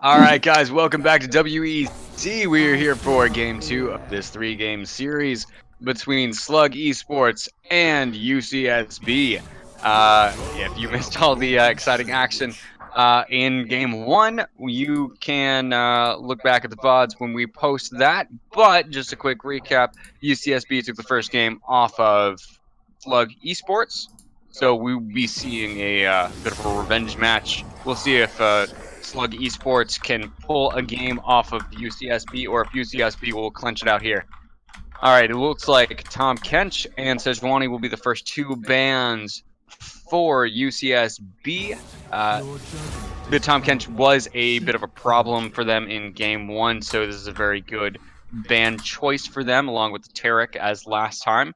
All right, guys, welcome back to WEC. We are here for Game 2 of this 3-game series between Slug Esports and UCSB. If you missed all the exciting action in Game 1, you can look back at the VODs when we post that. But just a quick recap, UCSB took the first game off of Slug Esports. So we'll be seeing a bit of a revenge match. We'll see if Slug Esports can pull a game off of UCSB or if UCSB will clinch it out here. All right, it looks like Tom Kench and Sejuani will be the first two bans for UCSB. But Tom Kench was a bit of a problem for them in Game 1, so this is a very good ban choice for them, along with the Tarek as last time.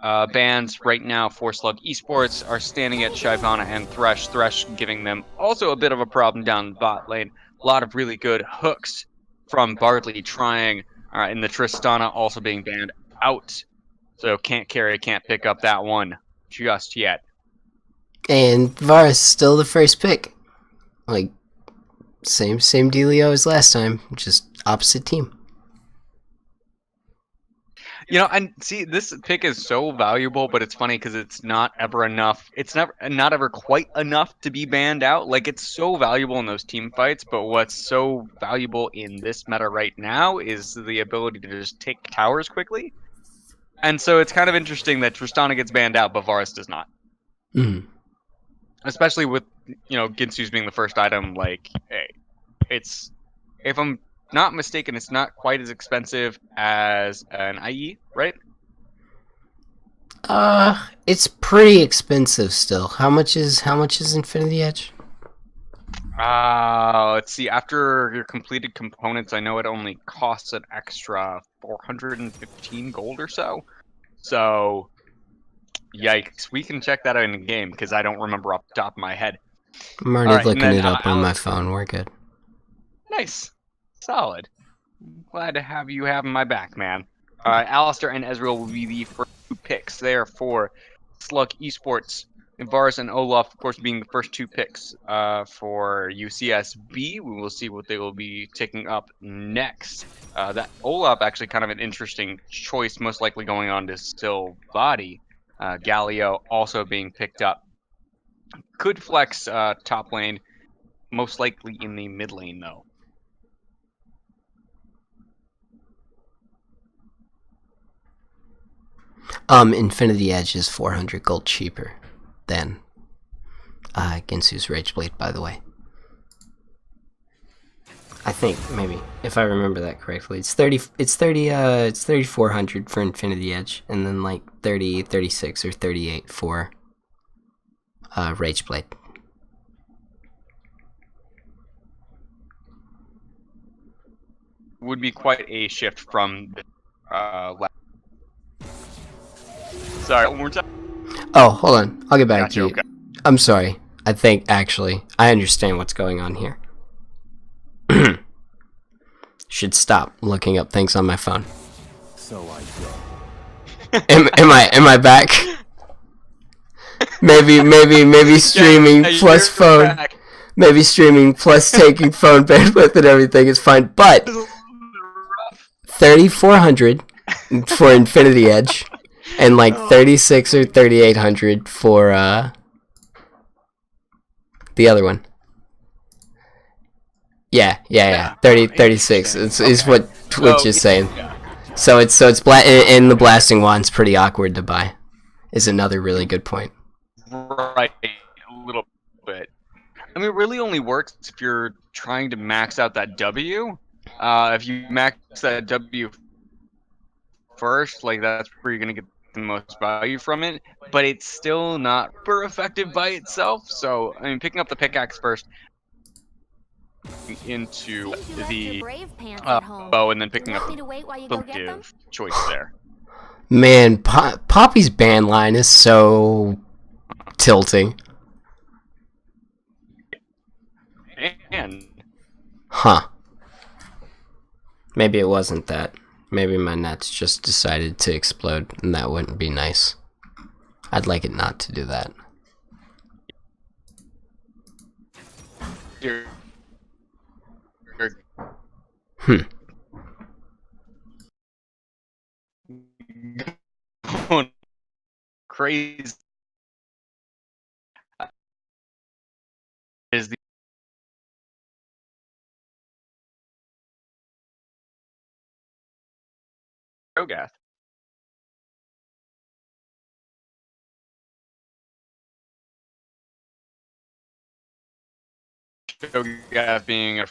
Bans right now for Slug Esports are standing at Shyvana and Thresh. Thresh giving them also a bit of a problem down the bot lane. A lot of really good hooks from Bartley trying, and the Tristana also being banned out. So can't carry, can't pick up that one just yet. And Varus still the first pick. Like, same dealio as last time, just opposite team. You know, and see, this pick is so valuable, but it's funny because it's not ever enough. It's not ever quite enough to be banned out. Like, it's so valuable in those team fights, but what's so valuable in this meta right now is the ability to just take towers quickly. And so it's kind of interesting that Tristana gets banned out, but Varus does not. Mm. Especially with, you know, Ginsu's being the first item. Like, hey, it's, if I'm not mistaken, it's not quite as expensive as an IE, right? It's pretty expensive still. How much is Infinity Edge? Let's see. After your completed components, I know it only costs an extra 415 gold or so. So, yikes. We can check that out in the game because I don't remember off the top of my head. I'm already looking it up on my phone. We're good. Nice. Solid. Glad to have you having my back, man. Alistair and Ezreal will be the first two picks there for Slug Esports. And Varus and Olaf, of course, being the first two picks for UCSB. We will see what they will be taking up next. That Olaf actually kind of an interesting choice, most likely going on to still body. Galio also being picked up. Could flex top lane, most likely in the mid lane, though. Infinity Edge is 400 gold cheaper than Ginsu's Rageblade, by the way. I think maybe if I remember that correctly, it's 3400 for Infinity Edge, and then like 30, 36, or 38 for Rageblade. Would be quite a shift from last. Sorry, one more time. Oh, hold on. I'll get back to you. Okay. I'm sorry. I think, actually, I understand what's going on here. Should stop looking up things on my phone. So I go. Am I back? Maybe streaming plus phone. Back. Maybe streaming plus taking phone bandwidth and everything is fine. But 3,400 for Infinity Edge. And like 36 or 3,800 for the other one. Yeah. 36 is what Twitch is saying. Yeah. So it's in the blasting wand's pretty awkward to buy. Is another really good point. Right, a little bit. I mean, it really only works if you're trying to max out that W. If you max that W first, like that's where you're gonna get the most value from it, but it's still not super effective by itself. So I mean, picking up the pickaxe first into the bow and then picking up the choice there. Man, Poppy's ban line is so tilting. And Huh. Maybe it wasn't that. Maybe my nuts just decided to explode, and that wouldn't be nice. I'd like it not to do that. Hmm. Going crazy is the Shogath. Shogath being a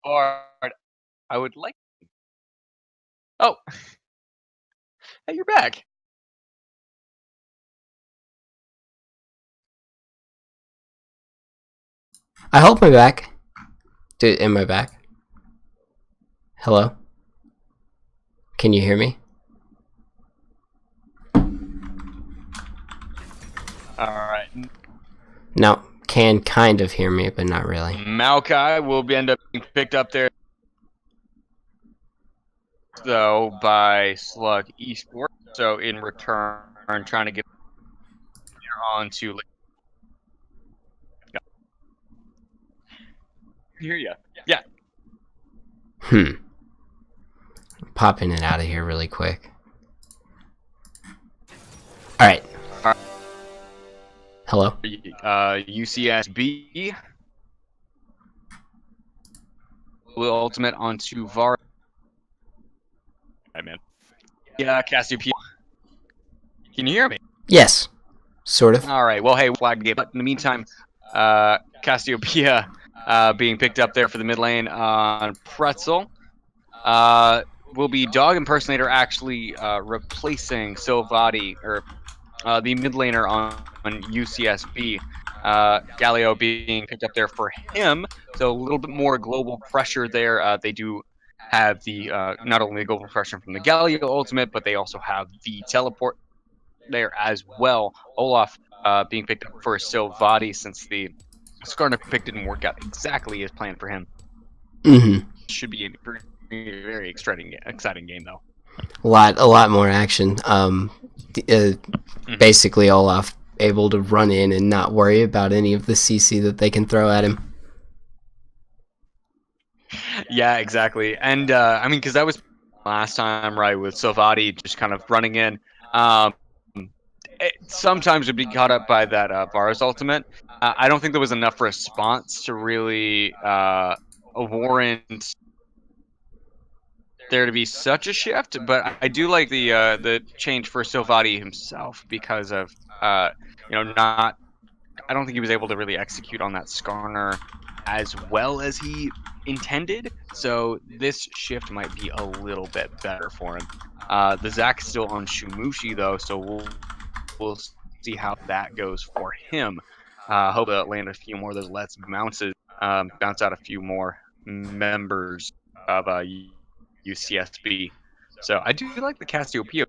bard. I would like. Oh, hey, you're back. I hope I'm back. Dude, am I back? Hello? Can you hear me? All right. No, can kind of hear me, but not really. Maokai will end up being picked up there, though, by Slug Esports. So in return, trying to get on to. Hear ya? Yeah. Pop in and out of here really quick. Alright. Hello? UCSB will ultimate onto VAR. Hey, man. Yeah, Cassiopeia. Can you hear me? Yes. Sort of. All right. Well, hey, flag game. But in the meantime, Cassiopeia being picked up there for the mid lane on Pretzel. Will be Dog Impersonator actually replacing Silvati, or the mid laner on UCSB. Galio being picked up there for him, so a little bit more global pressure there. They do have the not only the global pressure from the Galio ultimate, but they also have the teleport there as well. Olaf being picked up for Silvati, since the Skarner pick didn't work out exactly as planned for him. Should be a very exciting game though. A lot more action. Basically Olaf able to run in and not worry about any of the CC that they can throw at him. Yeah, exactly. And I mean, because that was last time, right, with Silvati just kind of running in. Sometimes would be caught up by that Varus ultimate. I don't think there was enough response to really warrant there to be such a shift, but I do like the change for Silvati himself, because of not. I don't think he was able to really execute on that Skarner as well as he intended. So this shift might be a little bit better for him. The Zack's still on Shumushi though, so we'll see how that goes for him. Hope to land a few more of those Let's bounces, bounce out a few more members of UCSB. So I do like the Cassiopeia.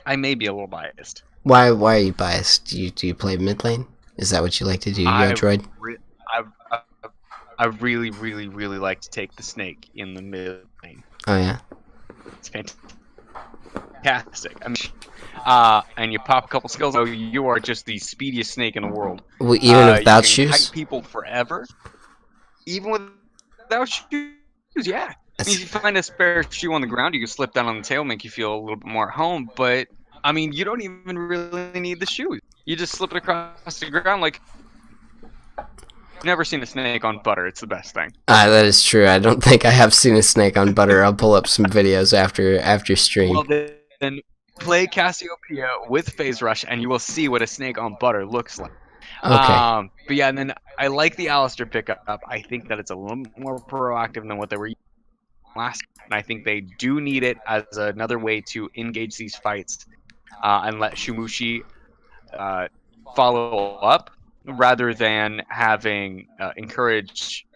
I may be a little biased. Why are you biased? Do you play mid lane? Is that what you like to do, Droid? I really like to take the snake in the mid lane. Oh yeah. It's fantastic. I mean, and you pop a couple skills, so you are just the speediest snake in the world. Well, even without you can shoes? kite people forever. Even without shoes, yeah. I mean, if you find a spare shoe on the ground, you can slip down on the tail, make you feel a little bit more at home. But I mean, you don't even really need the shoes. You just slip it across the ground like. Never seen a snake on butter. It's the best thing. That is true. I don't think I have seen a snake on butter. I'll pull up some videos after stream. Well, then play Cassiopeia with Phase Rush, and you will see what a snake on butter looks like. Okay. But yeah, and then I like the Alistair pickup. I think that it's a little more proactive than what they were last, and I think they do need it as another way to engage these fights and let Shumushi follow up, rather than having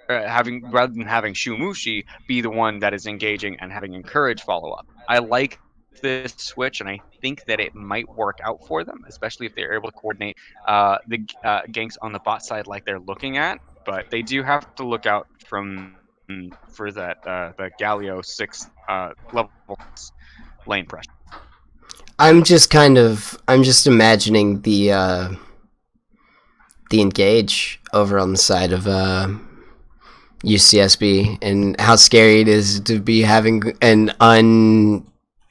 having Shumushi be the one that is engaging and having encourage follow up. I like this switch, and I think that it might work out for them, especially if they're able to coordinate the ganks on the bot side like they're looking at. But they do have to look out for that the Galio 6 level lane pressure. I'm just imagining the the engage over on the side of UCSB and how scary it is to be having an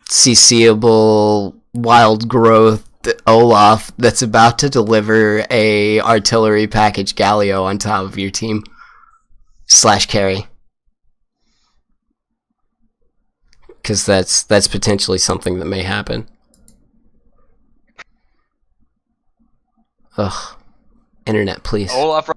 uncc'able wild growth Olaf that's about to deliver a artillery package Galio on top of your team / carry. Because that's potentially something that may happen. Ugh. Internet, please. Olaf.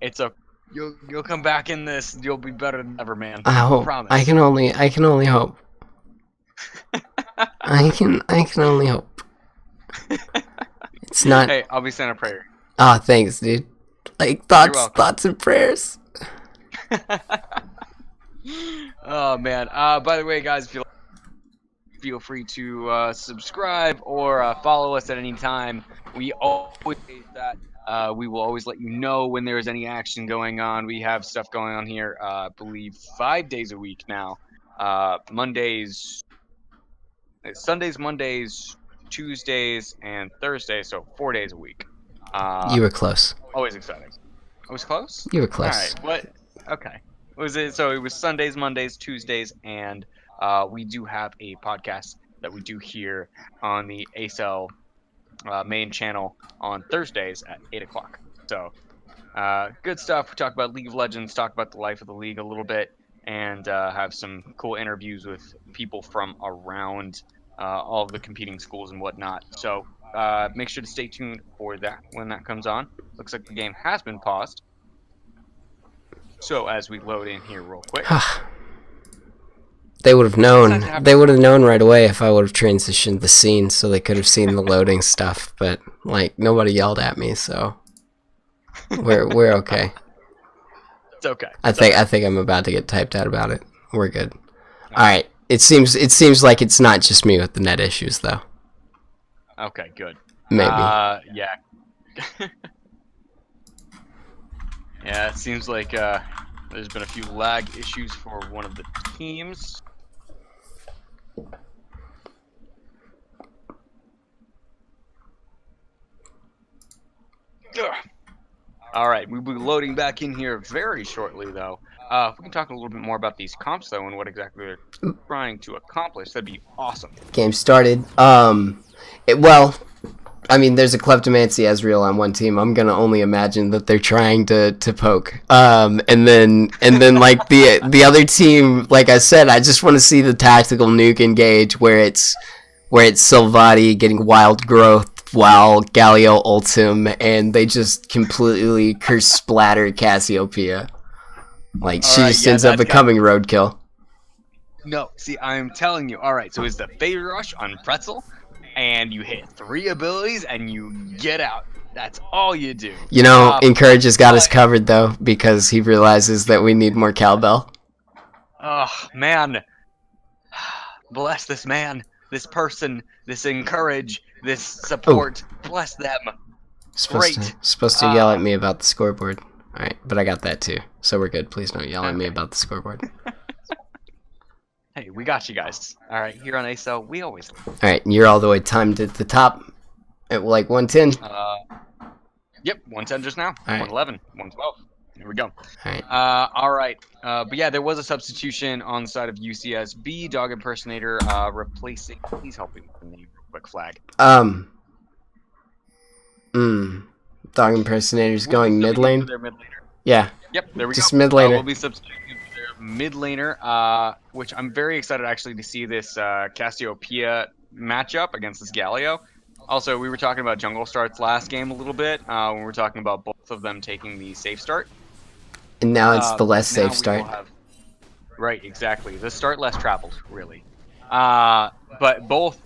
It's a you'll come back in this. You'll be better than ever, man. I hope. Promise. I can only hope. I can only hope. It's not. Hey, I'll be saying a prayer. Ah, thanks, dude. Like thoughts and prayers. Oh man. By the way, guys, feel free to subscribe or follow us at any time. We always say that. We will always let you know when there is any action going on. We have stuff going on here, I believe 5 days a week now. Sundays, Mondays, Tuesdays, and Thursdays, so 4 days a week. You were close. Always exciting. I was close? You were close. All right, what? Okay. Was it? So it was Sundays, Mondays, Tuesdays, and we do have a podcast that we do here on the ACEL main channel on Thursdays at 8 o'clock. So good stuff. We talk about League of Legends, talk about the life of the league a little bit, and have some cool interviews with people from around all of the competing schools and whatnot. So make sure to stay tuned for that when that comes on. Looks like the game has been paused. So as we load in here real quick. They would have known. They would have known right away if I would have transitioned the scene, so they could have seen the loading stuff. But like nobody yelled at me, so we're okay. It's okay. I think I'm about to get typed out about it. We're good. All right. It seems like it's not just me with the net issues though. Okay, good. Maybe. Yeah. Yeah, it seems like there's been a few lag issues for one of the teams. All right, we'll be loading back in here very shortly, though. If we can talk a little bit more about these comps, though, and what exactly they're trying to accomplish, that'd be awesome. Game started. I mean, there's a Kleptomancy Ezreal on one team. I'm gonna only imagine that they're trying to poke. And then like the other team, like I said, I just want to see the tactical nuke engage where it's Silvati getting wild growth while Galio ults him, and they just completely curse splatter Cassiopeia. Like she just ends up becoming roadkill. No, see, I'm telling you. All right, so it's the Phase Rush on Pretzel. And you hit 3 abilities and you get out. That's all you do. You know, Encourage has got us covered though, because he realizes that we need more cowbell. Oh man, bless this man, this person, this Encourage, this support. Ooh. Bless them. Supposed to yell at me about the scoreboard. All right, but I got that too, so we're good. Please don't yell at me about the scoreboard. Hey, we got you guys. All right, here on ACEL, we always. All right, and you're all the way timed at the top at like 110. Yep, 110 just now. Right. 111, 112. Here we go. All right. But yeah, there was a substitution on the side of UCSB. Dog Impersonator replacing. Please help me with the name real quick. Flag. Dog Impersonator's going mid lane. Their mid laner. Yeah. Yep. There we just go. Mid laner. We'll be substituting their mid laner, which I'm very excited actually to see this Cassiopeia matchup against this Galio. Also, we were talking about jungle starts last game a little bit when we were talking about both of them taking the safe start. And now it's the less safe start. Right, exactly. The start less traveled, really. But both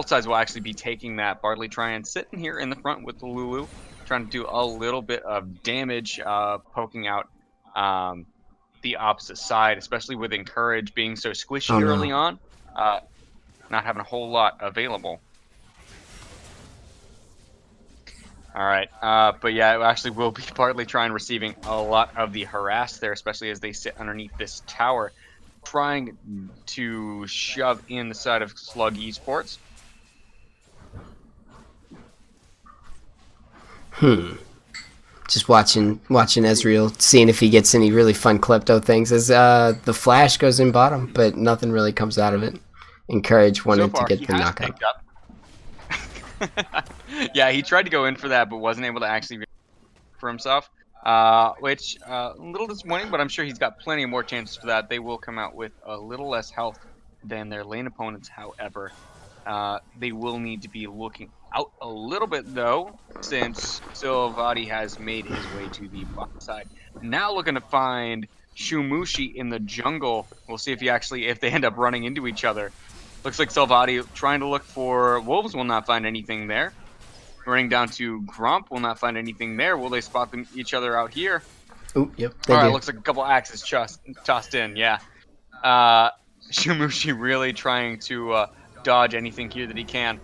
sides will actually be taking that. Bartley trying sitting here in the front with the Lulu, trying to do a little bit of damage, poking out the opposite side, especially with Encourage being so squishy early on, not having a whole lot available. All right, but yeah, it actually will be partly trying receiving a lot of the harass there, especially as they sit underneath this tower, trying to shove in the side of Slug Esports. Just watching Ezreal, seeing if he gets any really fun klepto things as the flash goes in bottom, but nothing really comes out of it. Encourage wanted to get the knockout. Yeah, he tried to go in for that, but wasn't able to actually for himself. Which a little disappointing, but I'm sure he's got plenty more chances for that. They will come out with a little less health than their lane opponents, however. They will need to be looking out a little bit, though, since VOD has made his way to the bot side. Now looking to find Shumushi in the jungle. We'll see if they end up running into each other. Looks like VOD trying to look for Wolves, will not find anything there. Running down to Grump, will not find anything there. Will they spot each other out here? Ooh, yep. All right, looks like a couple axes tossed in, yeah. Shumushi really trying to dodge anything here that he can.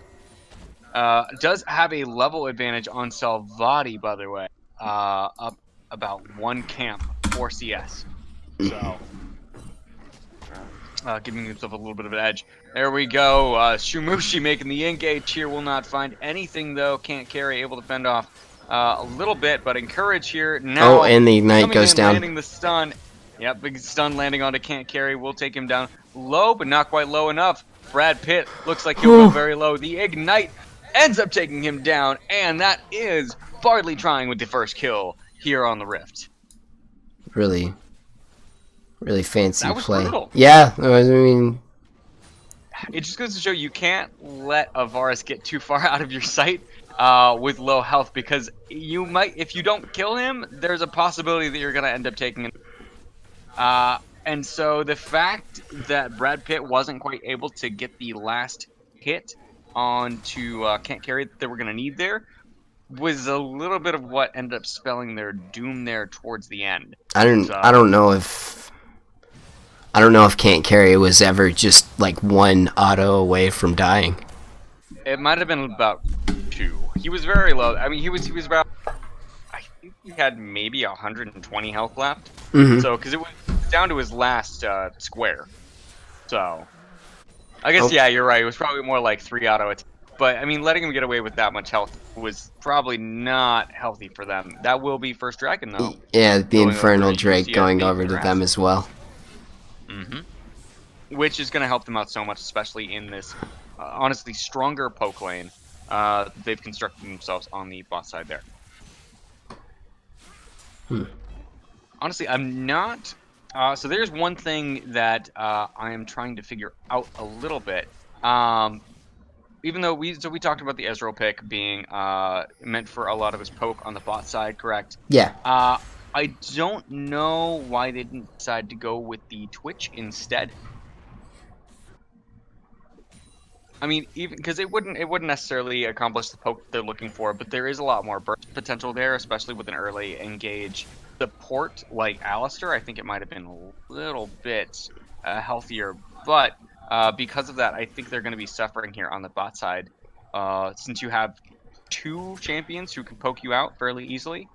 Does have a level advantage on Salvati, by the way. Up about 1 camp, 4 CS. So, giving himself a little bit of an edge. There we go. Shumushi making the engage here. Will not find anything, though. Can't carry, able to fend off a little bit, but encourage here. Now, and the ignite goes down. Landing the stun. Yep, big stun landing onto Can't Carry. Will take him down low, but not quite low enough. Brad Pitt looks like he'll go very low. The ignite ends up taking him down, and that is Bardley trying with the first kill here on the Rift. Really fancy play. Brutal. Yeah, I mean, it just goes to show you can't let a Varus get too far out of your sight with low health, because you might, if you don't kill him, there's a possibility that you're going to end up taking him. And so the fact that Brad Pitt wasn't quite able to get the last hit onto Can't Carry that they were going to need there was a little bit of what ended up spelling their doom there towards the end. I don't know if Can't Carry was ever just like 1 auto away from dying. It might have been about 2. He was very low. I mean, he was about, I think he had maybe 120 health left. Mm-hmm. So, because it was down to his last square. So, I guess, yeah, you're right. It was probably more like 3 auto attacks. But, I mean, letting him get away with that much health was probably not healthy for them. That will be first dragon, though. Yeah, the Infernal Drake going over to them as well. Mm-hmm. Which is going to help them out so much, especially in this, honestly, stronger poke lane they've constructed themselves on the bot side there. Honestly, I'm not... so there's one thing that I am trying to figure out a little bit. Even though we talked about the Ezreal pick being meant for a lot of his poke on the bot side, correct? Yeah. I don't know why they didn't decide to go with the Twitch instead. I mean, even because it wouldn't necessarily accomplish the poke they're looking for, but there is a lot more burst potential there, especially with an early engage support like Alistair. I think it might have been a little bit healthier, but because of that, I think they're going to be suffering here on the bot side, since you have 2 champions who can poke you out fairly easily.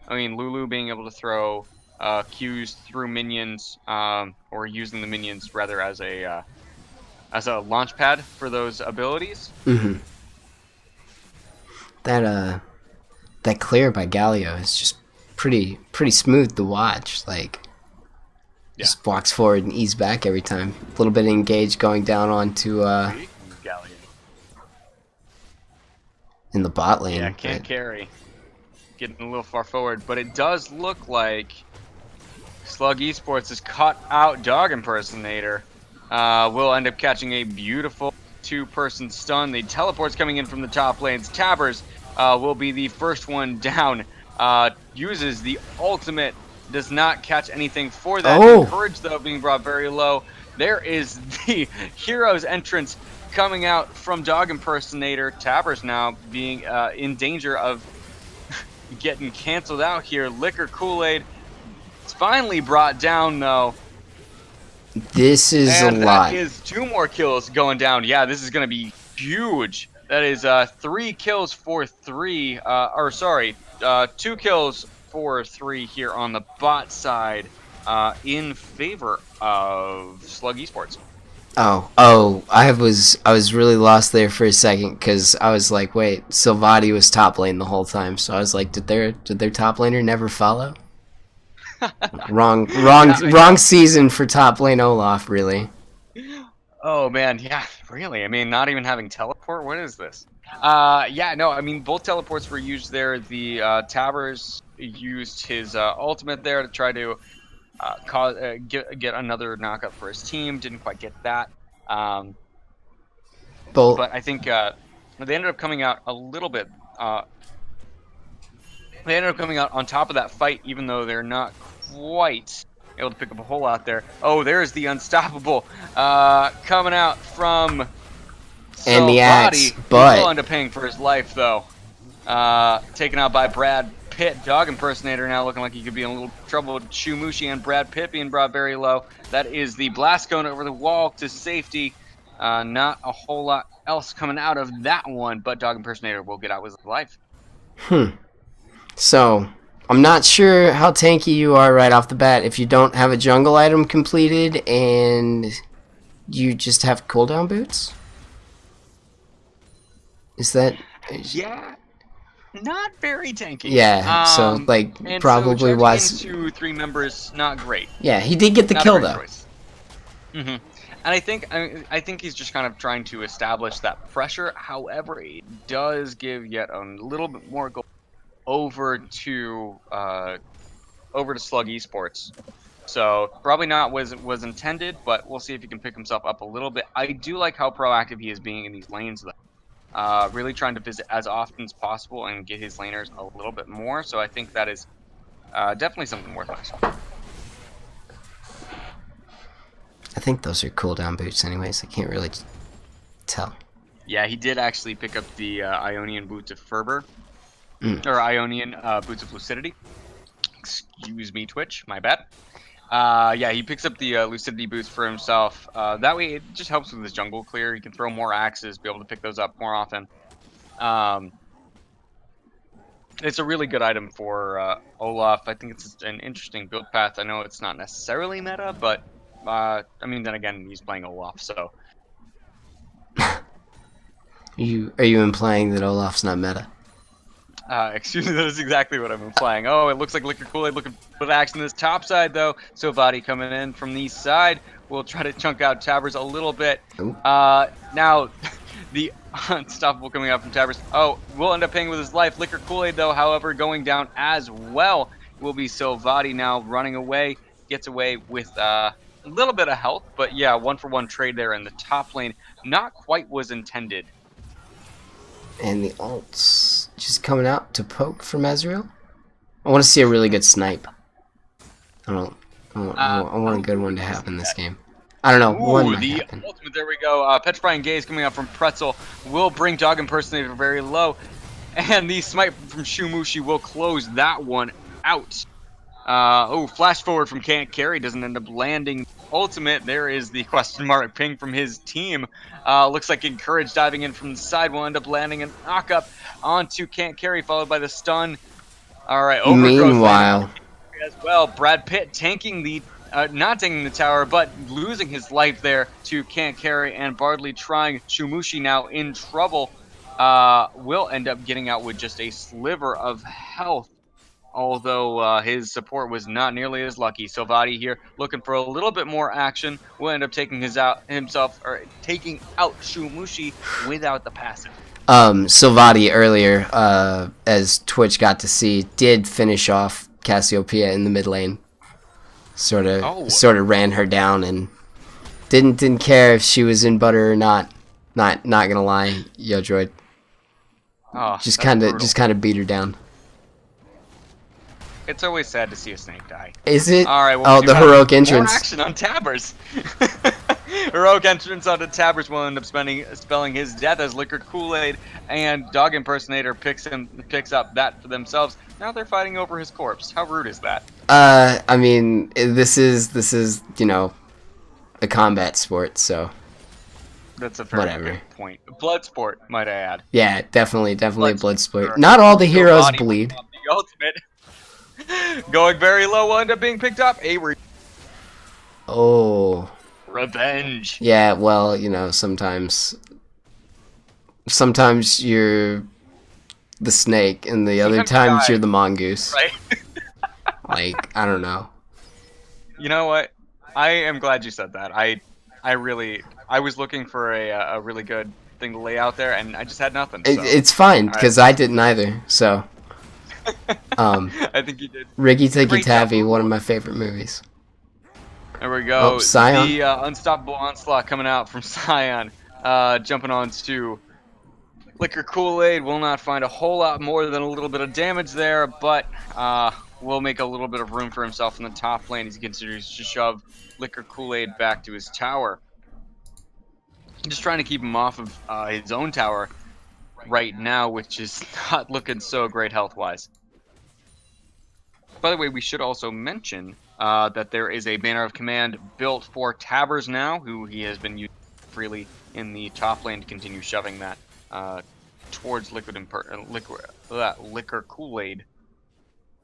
I mean, Lulu being able to throw Qs through minions, or using the minions rather as a launch pad for those abilities. Mm-hmm. That clear by Galio is just pretty smooth to watch. Like, just walks forward and ease back every time. A little bit of engage going down onto in the bot lane. Yeah, can't carry. Getting a little far forward, but it does look like Slug Esports has caught out Dog Impersonator. Will end up catching a beautiful 2-person stun. The teleport's coming in from the top lanes. Tabbers will be the first one down. Uses the ultimate, does not catch anything for that. Encourage, though, being brought very low. There is the hero's entrance coming out from Dog Impersonator. Tabbers now being in danger of getting canceled out here. Liquor Kool-Aid. It's finally brought down, though. This is a lot. That is 2 more kills going down. Yeah, this is going to be huge. That is 3 kills for 3. 2 kills for 3 here on the bot side in favor of Slug Esports. Oh, I was really lost there for a second because I was like, wait, Silvati was top lane the whole time, so I was like, did their top laner never follow? Wrong season for top lane Olaf, really. Oh man, yeah, really. I mean, not even having teleport. What is this? Yeah, no. I mean, both teleports were used there. The Towers used his ultimate there to try to get another knockup for his team. Didn't quite get that. But I think they ended up coming out a little bit. They ended up coming out on top of that fight, even though they're not quite able to pick up a hole out there. Oh, there's the unstoppable coming out from and the axe, but will end up paying for his life though. Taken out by Brad Pitt, dog impersonator, now looking like he could be in a little trouble with Shumushi and Brad Pitt being brought very low. That is the blast cone over the wall to safety. Not a whole lot else coming out of that one, but dog impersonator will get out with his life. So, I'm not sure how tanky you are right off the bat if you don't have a jungle item completed and you just have cooldown boots? Is that... Yeah, not very tanky. Yeah, so, like, and probably so was... into 3 members, not great. Yeah, he did get the kill, though. And I think he's just kind of trying to establish that pressure. However, it does give yet a little bit more goal over to Slug Esports. So probably not was intended, but we'll see if he can pick himself up a little bit. I do like how proactive he is being in these lanes, though. Really trying to visit as often as possible and get his laners a little bit more. So I think that is definitely something worth watching. I think those are cooldown boots anyways. I can't really tell. Yeah, he did actually pick up the Ionian Boots of Fervor. Or Ionian Boots of Lucidity. Excuse me, Twitch. My bad. Yeah, he picks up the Lucidity boots for himself. That way, it just helps with his jungle clear. He can throw more axes, be able to pick those up more often. It's a really good item for Olaf. I think it's an interesting build path. I know it's not necessarily meta, but I mean, then again, he's playing Olaf, so. Are you implying that Olaf's not meta? Excuse me, that is exactly what I'm implying. Oh, it looks like Liquid Kool-Aid looking for action this top side, though. So Vadi coming in from the side. We'll try to chunk out Tabers a little bit. Now, the unstoppable coming out from Tabers. Oh, will end up paying with his life. Liquid Kool-Aid, though, however, going down as well will be Silvati now running away. Gets away with a little bit of health, but yeah, 1-for-1 trade there in the top lane. Not quite was intended. And the ults just coming out to poke from Ezreal. I want to see a really good snipe. I want a good one to happen this game. I don't know. One might happen. Ultimate, there we go. Petrifying Gaze coming out from Pretzel will bring Dog Impersonator very low. And the smite from Shumushi will close that one out. Flash forward from Can't Carry doesn't end up landing. Ultimate, there is the question mark ping from his team. Looks like Encourage diving in from the side will end up landing a knock-up onto Can't Carry, followed by the stun. Alright, meanwhile, as well, Brad Pitt tanking the, not taking the tower, but losing his life there to Can't Carry, and Bardley trying. Shumushi now in trouble. Will end up getting out with just a sliver of health. Although his support was not nearly as lucky. Silvati here looking for a little bit more action. Will end up taking taking out Shumushi without the passive. Silvati earlier, as Twitch got to see, did finish off Cassiopeia in the mid lane. Sort of ran her down and didn't care if she was in butter or not. Not gonna lie, Yo Droid. Just kind of beat her down. It's always sad to see a snake die. Is it? All right. Well, the heroic entrance. More action on Tabers. Heroic entrance onto Tabers will end up spelling his death as Liquid Kool-Aid, and Dog Impersonator picks up that for themselves. Now they're fighting over his corpse. How rude is that? I mean, this is a combat sport, so. That's a very good point. Blood sport, might I add. Yeah, definitely a blood sport. Not all the heroes bleed. The ultimate. Going very low will end up being picked up. Avery. Oh. Revenge. Yeah, well, sometimes you're the snake, and the other Sometimes you times you're die, the mongoose. right? Like, I don't know. You know what? I am glad you said that. I was looking for a really good thing to lay out there, and I just had nothing. So, It's fine all right. because I didn't either. So, um, I think you did Riggy a Tikky great job. Tavi, one of my favorite movies. There we Oh, go. Scion. The unstoppable onslaught coming out from Scion, jumping on to Liquor Kool-Aid. Will not find a whole lot more than a little bit of damage there, but will make a little bit of room for himself in the top lane as he continues to shove Liquor Kool-Aid back to his tower. Just trying to keep him off of his own tower right now, which is not looking so great health-wise. By the way, we should also mention that there is a banner of command built for Tabers now, who he has been using freely in the top lane to continue shoving that towards Liquor Kool-Aid.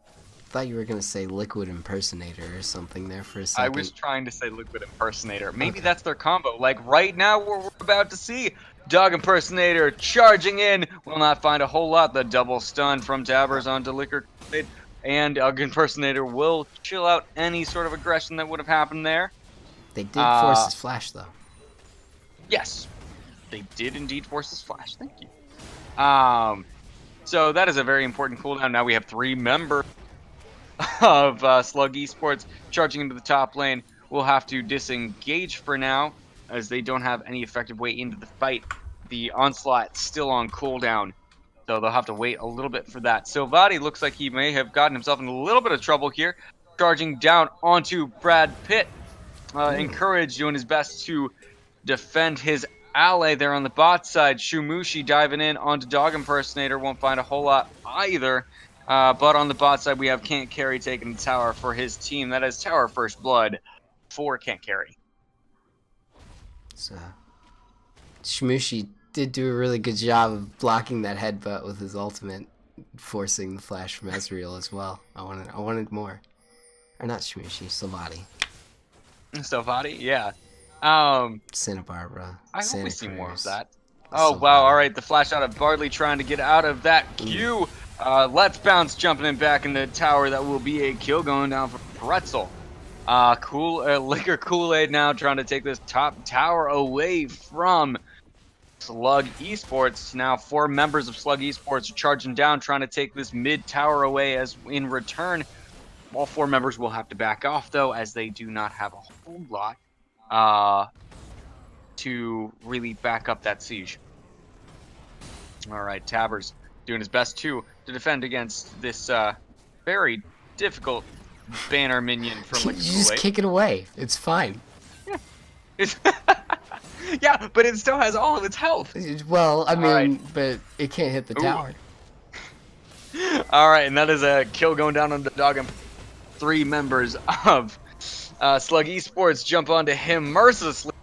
I thought you were gonna say Liquid Impersonator or something there for a I second. was trying to say Liquid Impersonator. Maybe Okay. that's their combo. Like right now, what we're about to see, Dog Impersonator charging in. Will not find a whole lot. The double stun from Tabers onto Liquor Kool-Aid. And Dog Impersonator will chill out any sort of aggression that would have happened there. They did force his flash though. Yes, they did indeed force his flash. Thank you. So that is a very important cooldown. Now we have 3 members of Slug Esports charging into the top lane. We'll have to disengage for now, as they don't have any effective way into the fight. The onslaught still on cooldown, so they'll have to wait a little bit for that. So VOD looks like he may have gotten himself in a little bit of trouble here, charging down onto Brad Pitt. Encourage doing his best to defend his ally there on the bot side. Shumushi diving in onto Dog Impersonator. Won't find a whole lot either. But on the bot side, we have Can't Carry taking the tower for his team. That is tower first blood for Can't Carry. So, Shmushi did do a really good job of blocking that headbutt with his ultimate, forcing the flash from Ezreal as well. I wanted more. Or not Shmushi, Salvati. Salvati, yeah. Santa Barbara. I hope Santa we see more of Cruz, that. Oh, Salvati. wow. All right, the flash out of Bardley trying to get out of that queue. Let's Bounce jumping in back in the tower. That will be a kill going down for Pretzel. Liquor Kool-Aid now trying to take this top tower away from Slug Esports. Now 4 members of Slug Esports are charging down, trying to take this mid tower away. As in return, all 4 members will have to back off, though, as they do not have a whole lot to really back up that siege. All right, Tabers doing his best to defend against this very difficult banner minion from You Liquid just Kool-Aid. kick it away. It's fine. Yeah, but it still has all of its health. Well, I mean, right. but it can't hit the Ooh. tower. All right, and that is a kill going down on the dog. 3 members of Slug Esports jump onto him mercilessly,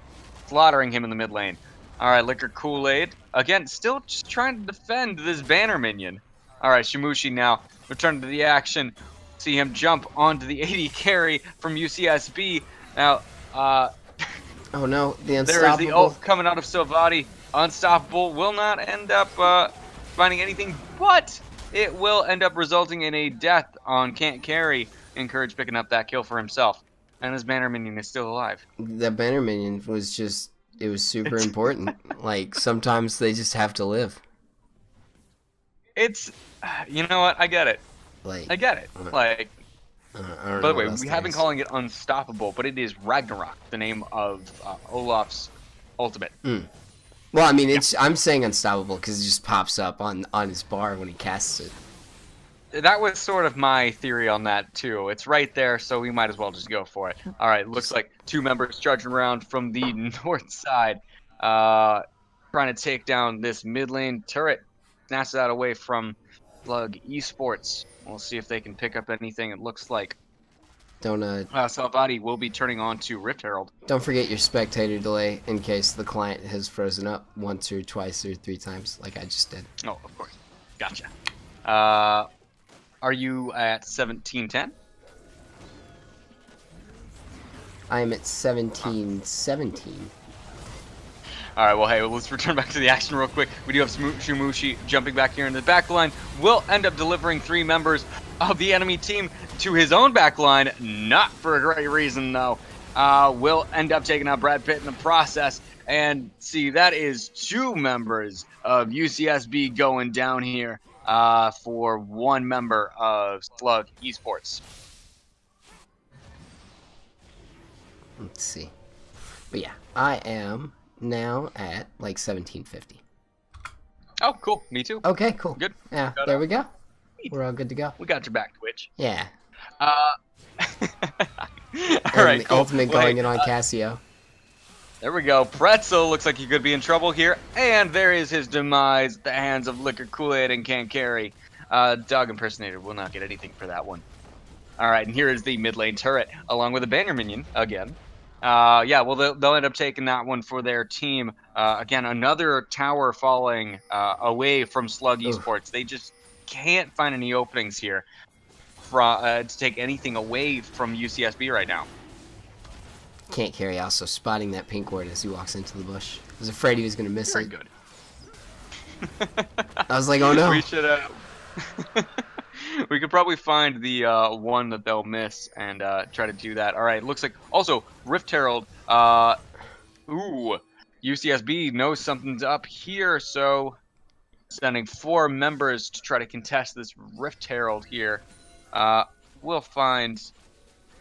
slaughtering him in the mid lane. All right, Liquor Kool-Aid again, still just trying to defend this banner minion. All right, Shumushi now return to the action. See him jump onto the AD carry from UCSB. Now, Oh no, the there is unstoppable. the ult coming out of Salvati. Unstoppable will not end up finding anything, but it will end up resulting in a death on Can't Carry. Encourage picking up that kill for himself. And this banner minion is still alive. That banner minion was just, it was super important. Like, sometimes they just have to live. It's, you know what? I get it. Like, I get it. Like, I don't by know the way, what else we there have been is. calling it Unstoppable, but it is Ragnarok, the name of Olaf's ultimate. Well, I mean, I'm saying unstoppable because it just pops up on his bar when he casts it. That was sort of my theory on that, too. It's right there, so we might as well just go for it. All right, looks like 2 members charging around from the north side, trying to take down this mid lane turret. Snatch that away from Slug Esports. We'll see if they can pick up anything. It looks like Don't Salvati will be turning on to Rift Herald. don't forget your spectator delay in case the client has frozen up once or twice or 3 times, like I just did. Oh, of course. Gotcha. Are you at 1710? I am at 17-17. All right, well, hey, let's return back to the action real quick. We do have Shumushi jumping back here in the back line. Will end up delivering 3 members of the enemy team to his own back line. Not for a great reason, though. Will end up taking out Brad Pitt in the process. And see, that is 2 members of UCSB going down here for 1 member of Slug Esports. Let's see. But yeah, I am now at like 1750. Oh, cool. Me too. Okay, cool. Good. Yeah, there we go. We're all good to go. We got your back, Twitch. Yeah. All And right, the cool. ultimate Well, going hey, in on Casio. there we go. Pretzel looks like he could be in trouble here. And there is his demise at the hands of Liquor Kool-Aid and Can't Carry. Dog Impersonator will not get anything for that one. All right, and here is the mid lane turret, along with a banner minion, again. Yeah, well, they'll end up taking that one for their team. Again, another tower falling away from Slug Esports. They just can't find any openings here to take anything away from UCSB right now. Can't Carry also spotting that pink ward as he walks into the bush. I was afraid he was going to miss Very it. good. I was like, oh no. We should we could probably find the one that they'll miss and try to do that. All right, looks like also Rift Herald. UCSB knows something's up here, so sending 4 members to try to contest this Rift Herald here. We'll find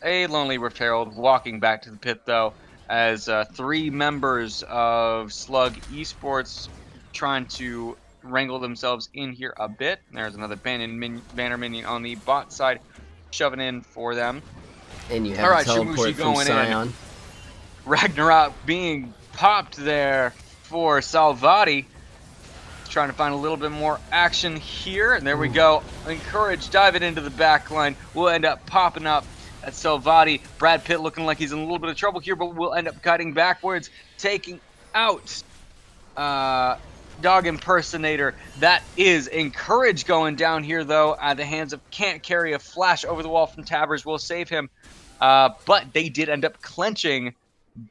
a lonely Rift Herald walking back to the pit though, as 3 members of Slug Esports trying to wrangle themselves in here a bit. There's another banner minion on the bot side, shoving in for them. And you have All a right, teleport Shumushi from going Scion. in. Ragnarok being popped there for Salvati. Trying to find a little bit more action here. And there we go. Encourage diving into the back line. We'll end up popping up at Salvati. Brad Pitt looking like he's in a little bit of trouble here, but we'll end up cutting backwards, taking out Dog Impersonator. That is Encourage going down here, though, at the hands of Can't Carry. A flash over the wall from Tabbers will save him. But they did end up clenching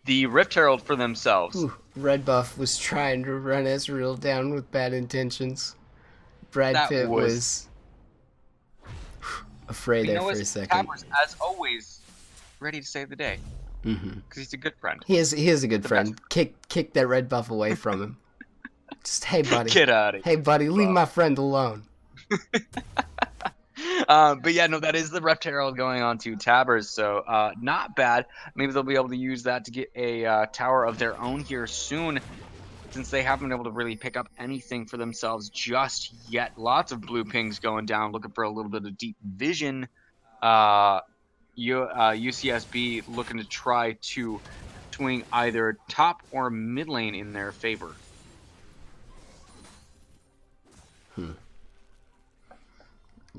the Rift Herald for themselves. Ooh, Red Buff was trying to run Ezreal down with bad intentions. Brad Pitt was afraid there for a second. Tabbers, as always, ready to save the day. Because he's a good friend. He is a good friend. Kick that Red Buff away from him. Just, hey, buddy. Get out of here. Hey, buddy, leave my friend alone. But yeah, no, that is the Rift Herald going on to Tabbers, so not bad. Maybe they'll be able to use that to get a tower of their own here soon, since they haven't been able to really pick up anything for themselves just yet. Lots of blue pings going down, looking for a little bit of deep vision. UCSB looking to try to swing either top or mid lane in their favor.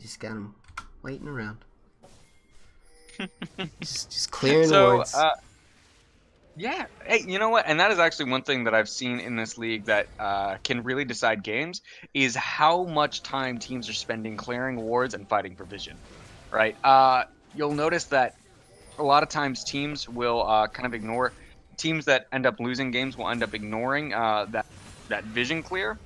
Just got him waiting around. just clearing wards. Yeah, hey, you know what? And that is actually one thing that I've seen in this league that can really decide games is how much time teams are spending clearing wards and fighting for vision, right? You'll notice that a lot of times teams will kind of ignore, teams that end up losing games will end up ignoring that vision clear.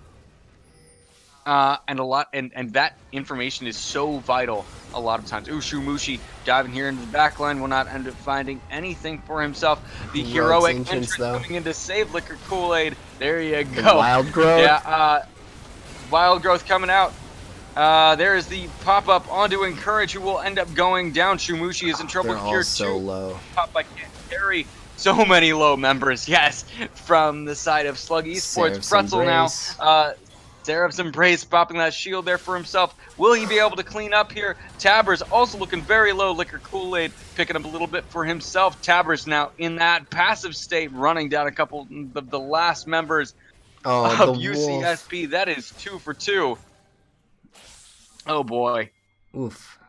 And that information is so vital a lot of times. Shumushi diving here into the back line will not end up finding anything for himself. The heroic entrance coming in to save Liquor Kool-Aid. There you go. Wild Growth. Yeah, Wild Growth coming out. There is the pop-up onto Encourage, who will end up going down. Shumushi is in trouble They're here all so too. low. Pop by Can't Carry. So many low members, yes, from the side of Slug Esports. Pretzel now. Seraph's Embrace popping that shield there for himself. Will he be able to clean up here? Tabbers also looking very low. Liquor Kool-Aid picking up a little bit for himself. Tabbers now in that passive state, running down a couple of the last members of UCSB. That is 2 for 2. Oh boy. Oof.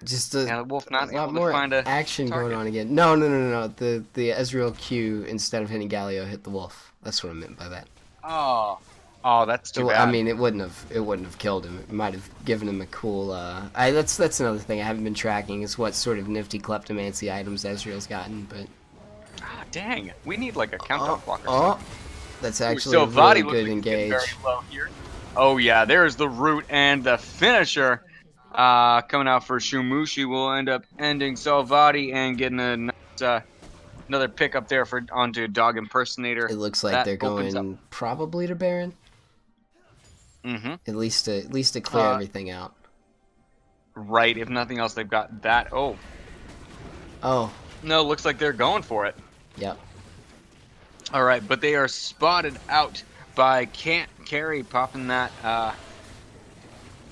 Just the Wolf not a lot able more to find a action target. going on again. No. The Ezreal Q, instead of hitting Galio, hit the Wolf. That's what I meant by that. Oh, that's too bad. I mean, it wouldn't have killed him. It might have given him a cool. That's another thing I haven't been tracking is what sort of nifty kleptomancy items Ezreal's gotten. But Ah, dang, we need like a countdown clock or Oh, something. that's Ooh, actually so a VOD really looks good like he's getting very engage. low here. Oh yeah, there's the root and the finisher. Coming out for Shumushi will end up ending Salvati and getting a nice, another pick up there for onto Dog Impersonator. It looks like That they're opens up. going probably to Baron. Mm-hmm. At least to clear everything out. Right. If nothing else, they've got that. Oh Oh, no, looks like they're going for it. yep. All right, but they are spotted out by Can't Carry popping that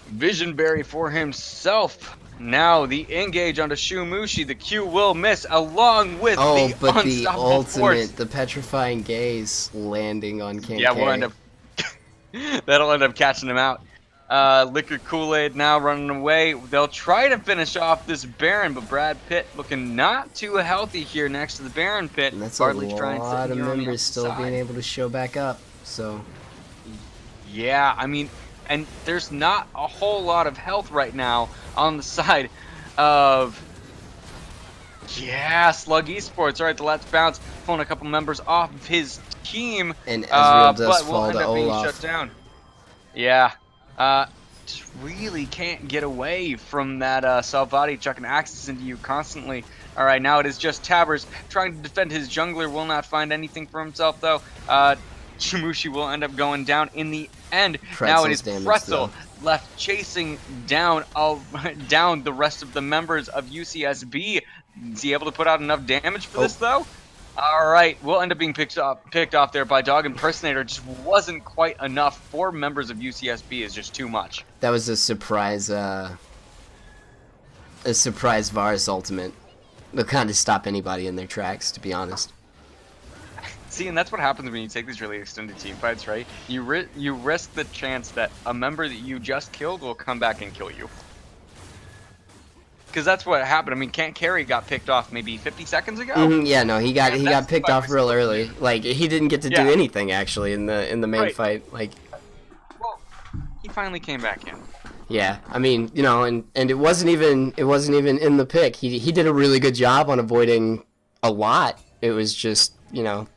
Vision Berry for himself. Now the engage onto Shumushi. The Q will miss along with Oh, the but the unstoppable ultimate, force. the petrifying gaze landing on Can't Yeah, Carry. we'll end up. That'll end up catching him out. Liquor Kool-Aid now running away. They'll try to finish off this Baron, but Brad Pitt looking not too healthy here next to the Baron pit. And that's Bartley's a trying to sit lot of here on the members still outside. being able to show back up. So Yeah, I mean, and there's not a whole lot of health right now on the side of, yeah, Slug Esports. All right, the Let's Bounce pulling a couple members off of his team, and Ezreal does but will fall end to up being Olaf. shut down. Yeah, just really can't get away from that Salvati chucking axes into you constantly. All right, now it is just Tabers trying to defend his jungler. Will not find anything for himself though. Shumushi will end up going down in the end. Now it is Pretzel's damage, Pretzel though. left chasing down down the rest of the members of UCSB. Is he able to put out enough damage for this though? All right, we'll end up being picked off there by Dog Impersonator. Just wasn't quite enough. 4 members of UCSB is just too much. That was a surprise Varus ultimate. They'll kind of stop anybody in their tracks, to be honest. See, and that's what happens when you take these really extended team fights, right? You risk the chance that a member that you just killed will come back and kill you. Because that's what happened. I mean, Can't Carry got picked off maybe 50 seconds ago. Yeah, no, he got picked off real early. Like he didn't get to do Yeah. anything actually in the main Right. fight. Like, Well, he finally came back in. yeah, I mean, you know, and it wasn't even in the pick. He did a really good job on avoiding a lot. It was just, you know,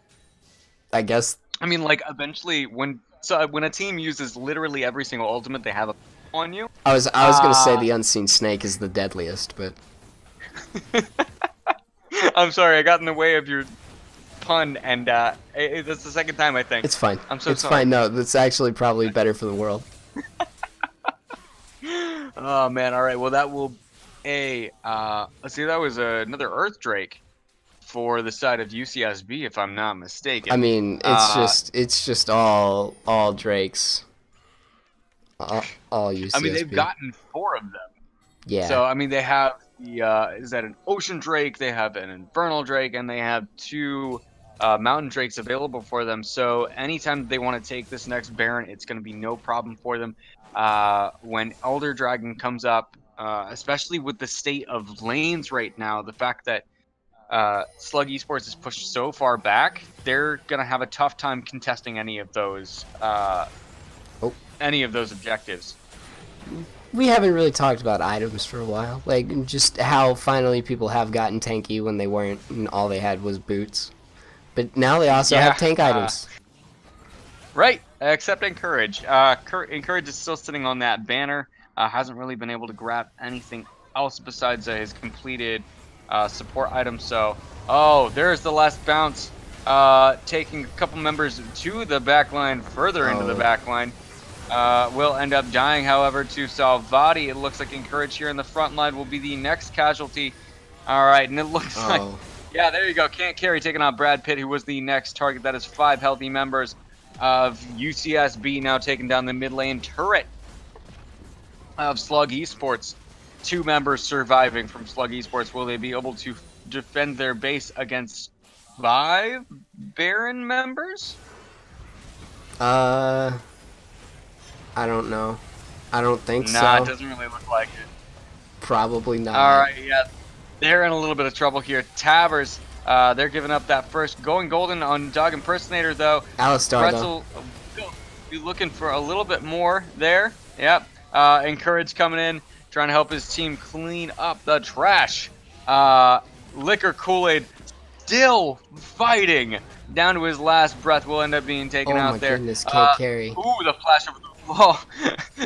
I guess. I mean, like eventually when a team uses literally every single ultimate they have on you. I was gonna say the unseen snake is the deadliest, but I'm sorry, I got in the way of your pun, and that's the second time I think. it's fine. I'm so it's sorry. fine. No, that's actually probably better for the world. Oh man, all right. Well, that will let's see. That was another Earth Drake for the side of UCSB, if I'm not mistaken. I mean, it's just all Drakes. All UCSB. I mean, they've gotten 4 of them. Yeah. So I mean, they have the is that an Ocean Drake? They have an Infernal Drake, and they have 2 Mountain Drakes available for them. So anytime they want to take this next Baron, it's going to be no problem for them. When Elder Dragon comes up, especially with the state of lanes right now, the fact that Slug Esports is pushed so far back, they're gonna have a tough time contesting any of those objectives. We haven't really talked about items for a while, like just how finally people have gotten tanky when they weren't, and all they had was boots. But now they also have tank items. Right, except Encourage. Encourage is still sitting on that banner. Hasn't really been able to grab anything else besides his completed support item. So, oh, there's the last bounce, taking a couple members to the back line, further into the back line. Will end up dying, however, to Salvati. It looks like Encourage here in the front line will be the next casualty. All right, and it looks like, yeah, there you go. Can't Carry taking on Brad Pitt, who was the next target. That is 5 healthy members of UCSB now taking down the mid lane turret of Slug Esports. 2 members surviving from Slug Esports. Will they be able to defend their base against 5 Baron members? I don't know. I don't think so. Nah, it doesn't really look like it. Probably not. All right, yeah, they're in a little bit of trouble here. Tabers, they're giving up that first. Going golden on Dog Impersonator, though. Alistar, Pretzel will be looking for a little bit more there. Yep. Encourage coming in, trying to help his team clean up the trash. Liquor Kool-Aid still fighting down to his last breath. Will end up being taken Oh out my there. goodness, can't carry. Ooh, the flash over the wall.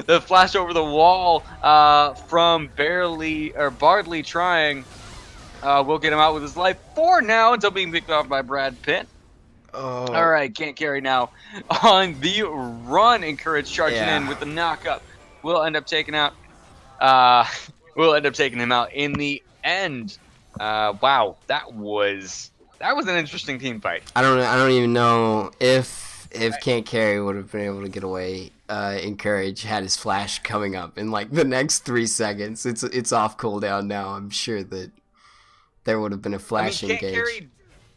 The flash over the wall from Bardley trying. Will get him out with his life for now until being picked off by Brad Pitt. Oh. All right, can't carry now on the run. Encourage charging in with the knockup. Will end up taking out. Will end up taking him out in the end. Wow, that was an interesting team fight. I don't even know if Can't Carry would have been able to get away. Encourage had his flash coming up in like the next 3 seconds. It's off cooldown now. I'm sure that there would have been a flash Can't engage. Carry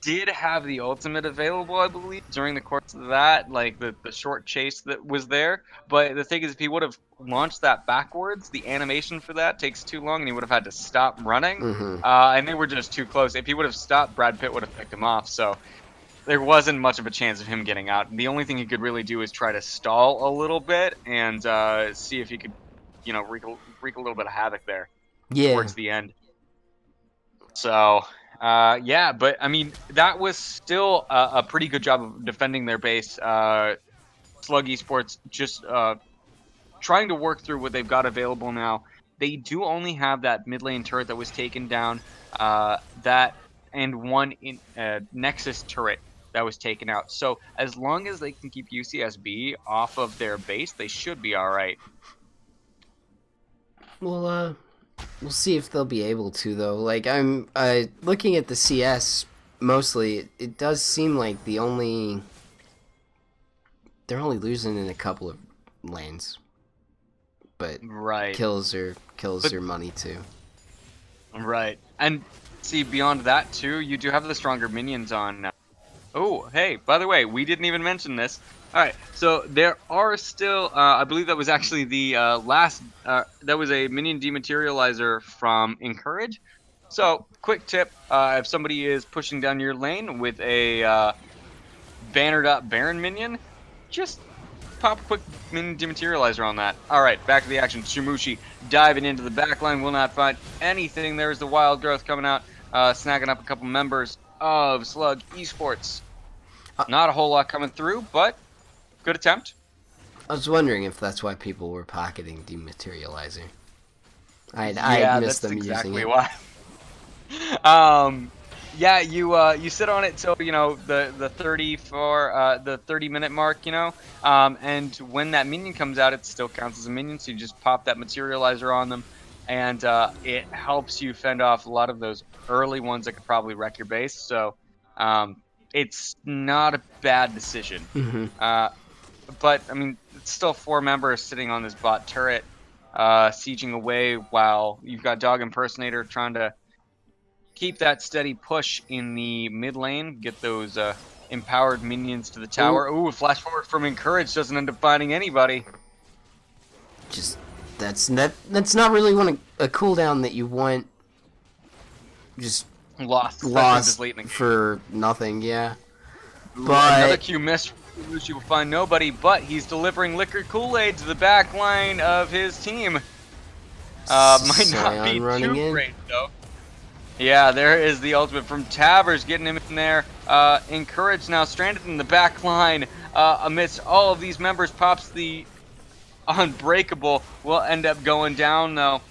did have the ultimate available, I believe, during the course of that, like the short chase that was there. But the thing is, if he would have launched that backwards, the animation for that takes too long, and he would have had to stop running. And they were just too close. If he would have stopped, Brad Pitt would have picked him off. So there wasn't much of a chance of him getting out. The only thing he could really do is try to stall a little bit and see if he could, wreak a little bit of havoc there towards the end. So. Yeah, but I mean, that was still a pretty good job of defending their base. Slug Esports just trying to work through what they've got available now. They do only have that mid lane turret that was taken down, that and one Nexus turret that was taken out. So as long as they can keep UCSB off of their base, they should be all right. Well, we'll see if they'll be able to, though. Like, I'm looking at the CS mostly. It does seem like they're only losing in a couple of lanes, but kills are money too. Right, and see beyond that too, you do have the stronger minions on now. Oh, hey, by the way, we didn't even mention this. All right, so there are still, I believe that was actually the last, that was a minion dematerializer from Encourage. So, quick tip, if somebody is pushing down your lane with a bannered up Baron minion, just pop a quick minion dematerializer on that. All right, back to the action. Shumushi diving into the backline, will not find anything. There's the wild growth coming out, snagging up a couple members of Slug Esports. Not a whole lot coming through, but good attempt. I was wondering if that's why people were pocketing Dematerializer. I missed them using it. Why. Yeah, you sit on it till the 30-minute mark, and when that minion comes out, it still counts as a minion. So you just pop that materializer on them, and it helps you fend off a lot of those early ones that could probably wreck your base. So it's not a bad decision. But I mean, it's still 4 members sitting on this bot turret, sieging away while you've got Dog Impersonator trying to keep that steady push in the mid lane, get those empowered minions to the tower. Ooh, flash forward from Encourage doesn't end up finding anybody. Just that's not really a cooldown that you want. Just lost for nothing, yeah. But another Q missed. She will find nobody, but he's delivering liquor Kool-Aid to the back line of his team. Might not be too great though. Yeah, there is the ultimate from Tavers, getting him in there. Encouraged now, stranded in the back line. Amidst all of these members, pops the Unbreakable. Will end up going down though.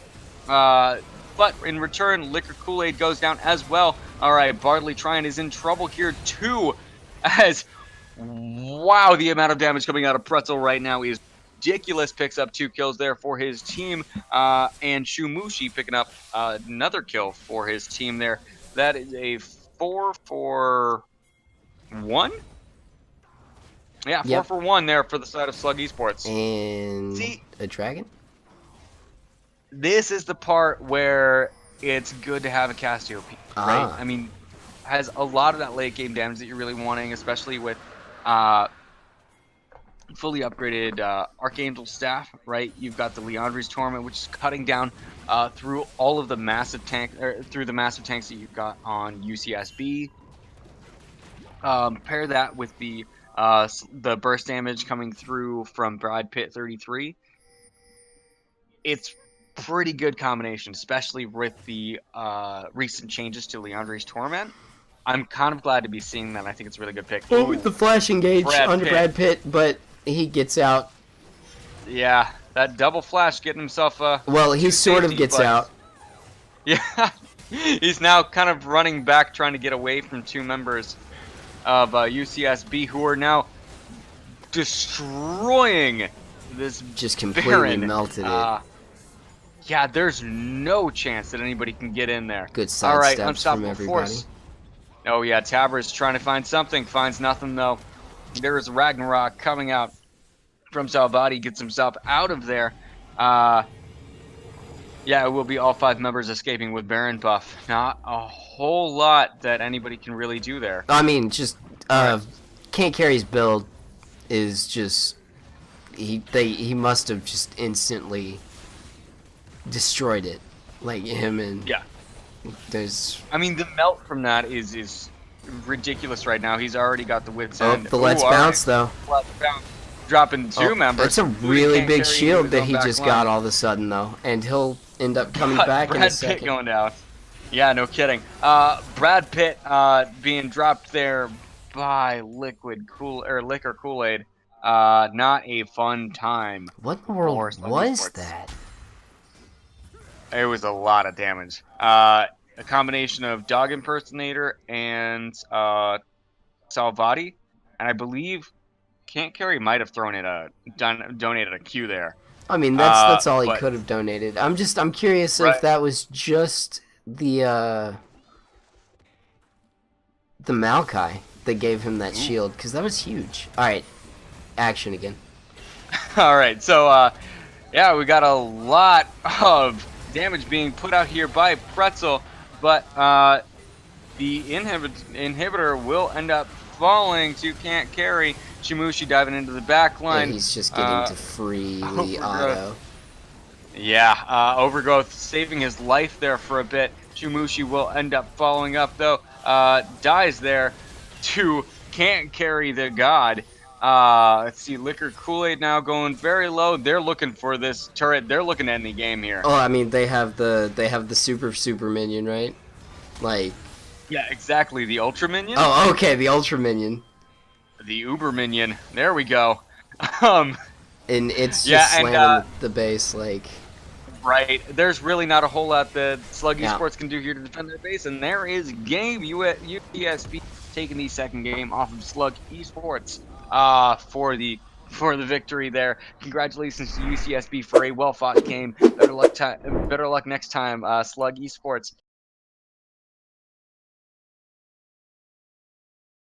But in return, Liquor Kool-Aid goes down as well. All right, Bardley Tryon is in trouble here too, as wow, the amount of damage coming out of Pretzel right now is ridiculous. Picks up 2 kills there for his team, and Shumushi picking up another kill for his team there. That is a 4 for 1. Yeah, 4 for 1 there for the side of Slug Esports. And a dragon. This is the part where it's good to have a Cassiopeia, right? I mean, has a lot of that late game damage that you're really wanting, especially with fully upgraded Archangel staff, right? You've got the Leandri's Torment, which is cutting down through all of the massive tanks that you've got on UCSB. Pair that with the burst damage coming through from Brad Pitt 33. It's pretty good combination, especially with the recent changes to Leandri's Torment. I'm kind of glad to be seeing that. I think it's a really good pick. Oh, Ooh, the flash engage Brad onto Pitt. Brad Pitt, but he gets out. Yeah, that double flash getting himself Well, he to sort of safety, gets but- out. Yeah, he's now kind of running back, trying to get away from two members of UCSB who are now destroying this Just completely Baron. melted it. Yeah, there's no chance that anybody can get in there. Good All right, sidesteps from unstoppable everybody. force. Oh yeah, Taber's trying to find something, finds nothing though. There is Ragnarok coming out from Salvati, gets himself out of there. Yeah, it will be all 5 members escaping with Baron buff. Not a whole lot that anybody can really do there. I mean, just Can't Carry's build is just he must have just instantly destroyed it, like him and Yeah. There's I mean, the melt from that is ridiculous right now. He's already got the wits end. the Let's Ooh, all Bounce right. though. Let's bounce. Dropping 2 members. It's a Ooh, he really can't big carry shield his that own he back just line. got all of a sudden though, and he'll end up coming back in a Brad second. Pitt going down. Yeah, no kidding. Brad Pitt being dropped there by Liquor Kool-Aid. Not a fun time. What in the world for Slug was Esports. that? It was a lot of damage. A combination of Dog Impersonator and Salvati, and I believe Can't Carry might have thrown it donated a Q there. I mean, that's all he but- could have donated. I'm curious Right. if that was just the Maokai that gave him that shield, because that was huge. All right, action again. All right, so yeah, we got a lot of damage being put out here by Pretzel, but the inhibitor will end up falling to Can't Carry. Shimushi diving into the back Yeah, line. he's just getting to freely auto. Yeah, Overgrowth saving his life there for a bit. Shimushi will end up following up though. Dies there to Can't Carry the God. Let's see, Liquor Kool-Aid now going very low. They're looking for this turret. They're looking to end the game here. Oh, I mean, they have the super minion, right? Like, Yeah, exactly. The Ultra Minion. oh, okay, the ultra minion, The Uber Minion. There we go. and it's Yeah, just and, slamming the base like. Right. There's really not a whole lot that Slug Yeah. Esports can do here to defend their base, and there is game. UCSB taking the second game off of Slug Esports for the victory there. Congratulations to UCSB for a well-fought game. Better luck next time, Slug Esports.